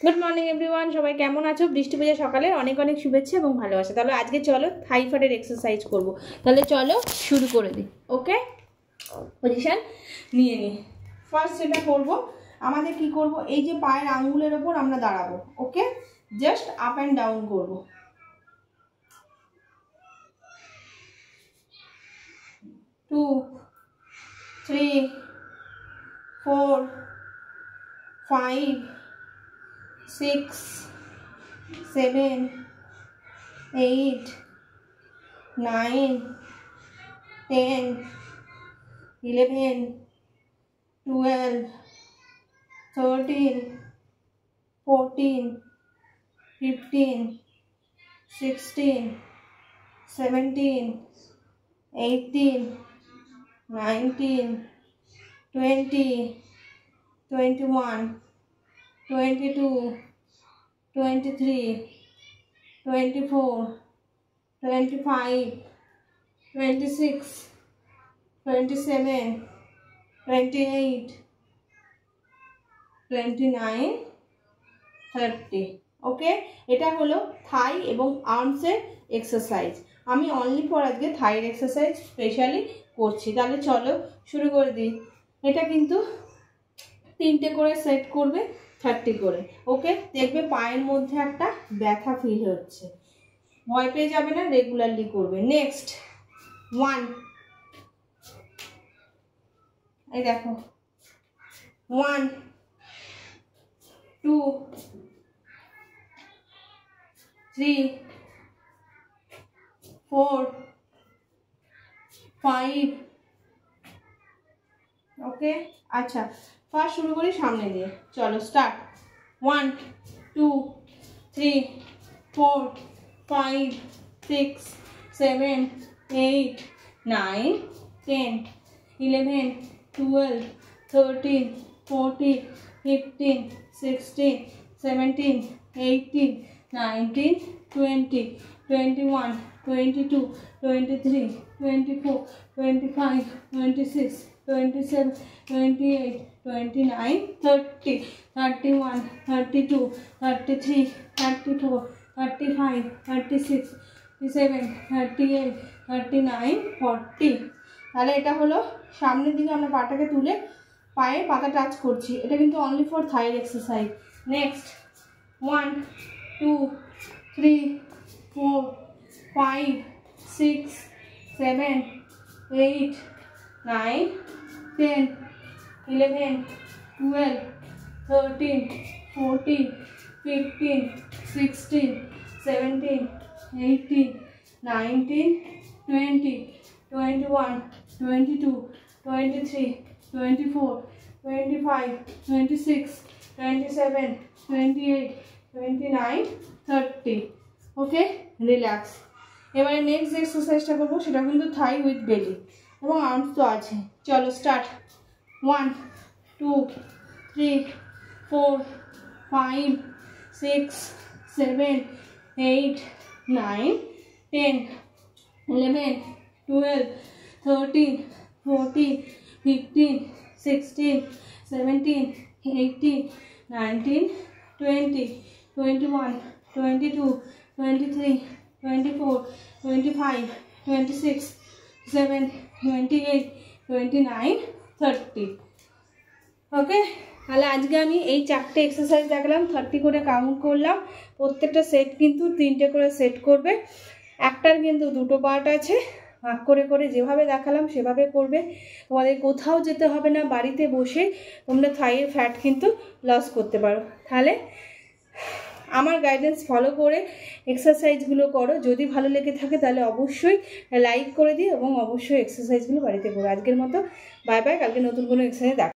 Good morning everyone, সবাই কেমন আছো? বৃষ্টি ভেজা সকালে অনেক অনেক শুভেচ্ছা এবং ভালোবাসা। তাহলে আজকে চলো থাই ফাটের এক্সারসাইজ করব। তাহলে চলো শুরু করে দিই। ওকে, পজিশন নিয়ে নিই। ফার্স্ট যেটা করব, আমাদের কি করব, এই যে পায়ের আঙ্গুলের ওপর আমরা দাঁড়াবো। ওকে, জাস্ট আপ অ্যান্ড ডাউন করব। 2 3 4 5 6 7 8 9 10 11 12 13 14 15 16 17 18 19 20 21 22 23 24 25 26 27 28 29 30। ওকে, এটা হলো থাই এবং আর্মসের এক্সারসাইজ। আমি অনলি ফর আজকে থাইয়ের এক্সারসাইজ স্পেশালি করছি। তাহলে চলো শুরু করে দিই। এটা কিন্তু 3টে করে সেট করবে, 30 করে। ওকে, দেখবে পায়ের মধ্যে একটা ব্যথা ফিল হচ্ছে, ভয় পেয়ে যাবে না, রেগুলারলি করবে। নেক্সট 1, এই দেখো 1 2 3 4 5। ওকে, আচ্ছা ফার্স্ট শুরু করি সামনে দিয়ে। চলো স্টার্ট। 1 2 3 4 5 6 7 8 9 10 11 12 13 14 15 16 17 18 19 20 21 22 23 24 25 26 27 28 29 30 31 32 33 34 35 36 37 38 39 40। তাহলে এটা হলো সামনের দিকে আমরা পাটাকে তুলে পায়ে পাতা টাচ করছি। এটা কিন্তু only for থাইয়ের exercise. Next 1 2 3 4 5 6 7 8 9 10 11 12 13 14 15 16 17 18 19 20 21 22 23 24 25 26 27 28 29 30। Okay, relax. এবারে নেক্সট এক্সারসাইজটা করবো, সেটা কিন্তু থাই উইথ বেলি এবং আর্মস তো আছে। চলো স্টার্ট। 1 2 3 4 5 6 7 8 9 10 11 12 13 14 15 16 17 18 19 20 21 22 23 24 25 26 27 28 29 30। ওকে, তাহলে আজকে আমি এই 4টে এক্সারসাইজ দেখালাম, 30 করে কাউন্ট করলাম। প্রত্যেকটা সেট কিন্তু 3টে করে সেট করবে। একটার কিন্তু 2টো পার্ট আছে, ভাগ করে করে যেভাবে দেখালাম সেভাবে করবে। তোমাদের কোথাও যেতে হবে না, বাড়িতে বসে তোমরা থাইয়ের ফ্যাট কিন্তু লস করতে পারো। তাহলে আমার গাইডেন্স ফলো করে এক্সারসাইজগুলো করো। যদি ভালো লেগে থাকে তাহলে অবশ্যই লাইক করে দিও এবং অবশ্যই এক্সারসাইজগুলো বাড়িতে করো। আজকের মতো বাই বাই, কালকে নতুন কোনো এক্সারসাইজ